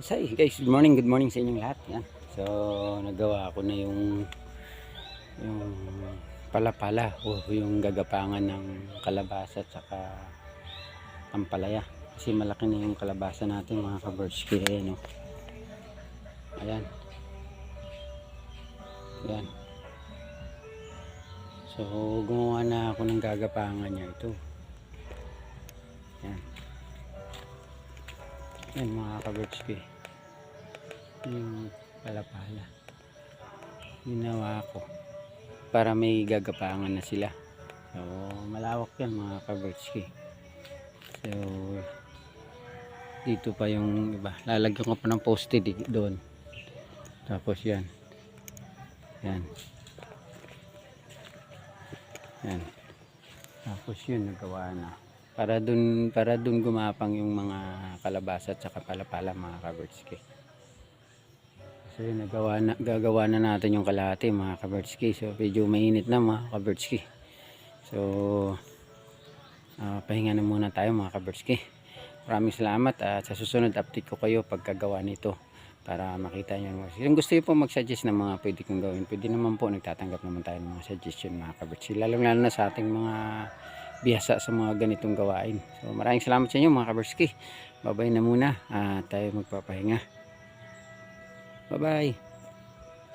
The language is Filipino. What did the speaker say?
So guys, good morning sa inyong lahat. Yan. So nagawa ko na yung palapala o yung gagapangan ng kalabasa at saka ampalaya. Kasi malaki na yung kalabasa natin mga kaberski. Ayan, no? Ayan. Ayan. So gumawa na ako ng gagapangan niya ito. Ayan. Ayan mga kaberski. Yung palapala. Ginawa ko para may gagapangan na sila. So malawak yan mga kaberski. So dito pa yung iba, lalagyan ko pa ng poste doon, tapos yan yan yan, tapos yun nagawa na para dun gumapang yung mga kalabasa at saka palapala mga kaberski. So yun, gagawa na natin yung kalahati mga kaberski. So medyo mainit na mga kaberski. So pahinga na muna tayo mga kaberski. Maraming salamat at sa susunod update ko kayo pagkagawa nito para makita nyo. Kung gusto nyo po mag-suggest ng mga pwede kong gawin, pwede naman po, nagtatanggap naman tayo ng mga suggestion mga kabertsi, lalo na sa ating mga bihasa sa mga ganitong gawain. So maraming salamat sa inyo mga kabertsi. Bye bye na muna at tayo magpapahinga. Bye bye.